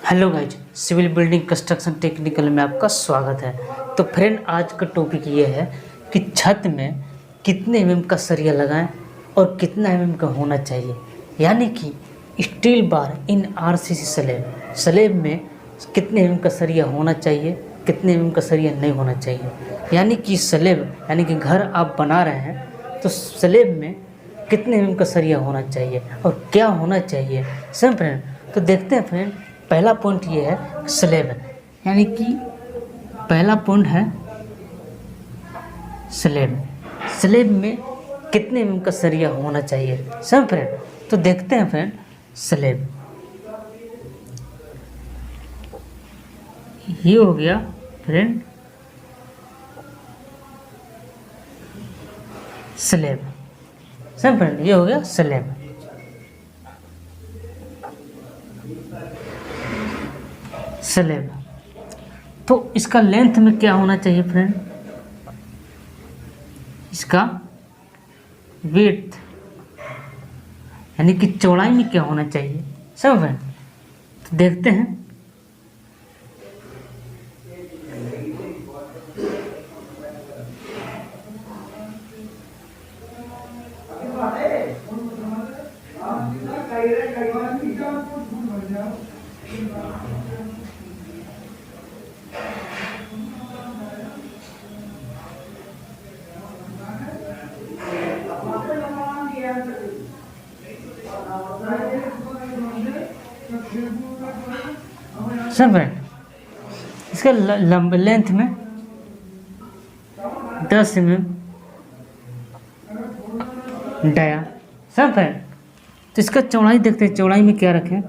Hello guys, civil building construction technical में आपका स्वागत है। तो फ्रेंड, आज का टॉपिक ये है कि छत में कितने एमएम का सरिया लगाएं और कितना एमएम का होना चाहिए। यानी कि स्टील बार इन आरसीसी स्लैब में कितने एमएम का सरिया होना चाहिए, कितने एमएम का सरिया नहीं होना चाहिए। यानी कि स्लैब यानी कि घर आप बना रहे हैं तो स्लैब में कितने एमएम का सरिया होना चाहिए और क्या होना चाहिए सब फ्रेंड। तो देखते हैं फ्रेंड, पहला पॉइंट ये है स्लैब, यानी कि पहला पॉइंट है स्लैब में कितने एमएम का सरिया होना चाहिए सब फ्रेंड। तो देखते हैं फ्रेंड, स्लैब ये हो गया फ्रेंड स्लैब, सब फ्रेंड ये हो गया स्लैब। तो इसका लेंथ में क्या होना चाहिए फ्रेंड, इसका विड्थ यानी कि चौड़ाई में क्या होना चाहिए सब फ्रेंड। तो देखते हैं, सब फ्रेंड इसका लंब लेंथ में 10 mm डाया सब फ्रेंड। तो इसका चौड़ाई देखते हैं, चौड़ाई में क्या रखें,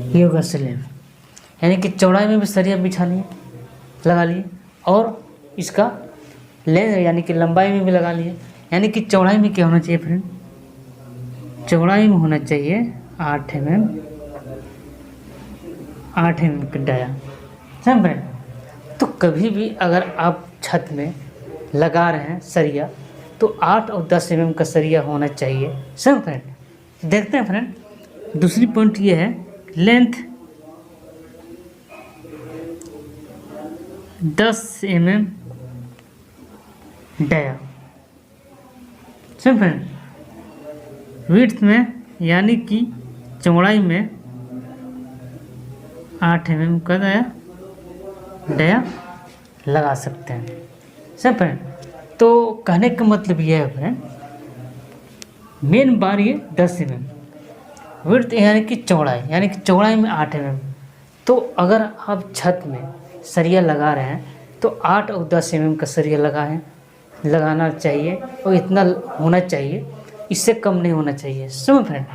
ये होगा स्लैब। यानी कि चौड़ाई में भी सरिया बिछा लिए, लगा लिए, और इसका लेंथ यानी कि लंबाई में भी लगा लिए। यानी कि चौड़ाई में क्या होना चाहिए फ्रेंड, चौड़ाई में होना चाहिए 8 mm का डाया समझ फ्रेंड। तो कभी भी अगर आप छत में लगा रहे हैं सरिया तो 8 और 10 mm का सरिया होना चाहिए समझ फ्रेंड। देखते हैं फ्रेंड, दूसरी पॉइंट ये है लेंथ 10 mm डाया समझ फ्रेंड। विड्थ में यानी कि चौड़ाई में 8 mm का डाया लगा सकते हैं सब फ्रेंड। तो कहने का मतलब यह है फ्रेंड, मेन बार ये 10 mm, विड्थ यानी कि चौड़ाई में 8 mm। तो अगर आप छत में सरिया लगा रहे हैं तो 8 और 10 mm का सरिया लगाना चाहिए और इतना होना चाहिए, इससे कम नहीं होना चाहिए समझ फ्रेंड।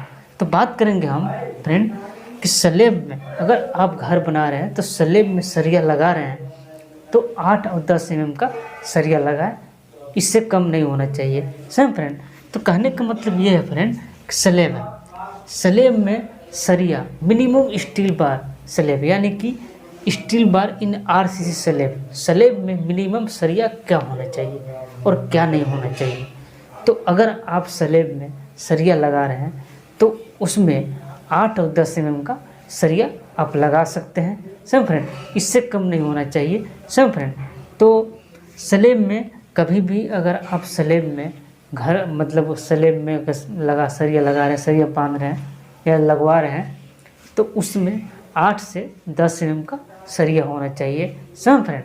तो बात करेंगे हम फ्रेंड कि स्लैब में अगर आप घर बना रहे हैं तो स्लैब में सरिया लगा रहे हैं तो 8 और 10 mm का सरिया लगाएं, इससे कम नहीं होना चाहिए समझ फ्रेंड। तो कहने का मतलब ये है फ्रेंड, स्लैब में सरिया मिनिमम स्टील बार स्लैब यानी कि स्टील बार इन आरसीसी स्लैब में मिनिमम सरिया क्या होना चाहिए और क्या नहीं होना चाहिए। तो अगर आप स्लैब में सरिया लगा रहे हैं तो उसमें 8 और 10 mm का सरिया आप लगा सकते हैं सब फ्रेंड, इससे कम नहीं होना चाहिए सब फ्रेंड। तो स्लैब में कभी भी अगर आप स्लैब में घर मतलब स्लैब में सरिया लगा रहे हैं, सरिया बांध रहे हैं या लगवा रहे हैं तो उसमें 8 से 10 mm का सरिया होना चाहिए सब फ्रेंड।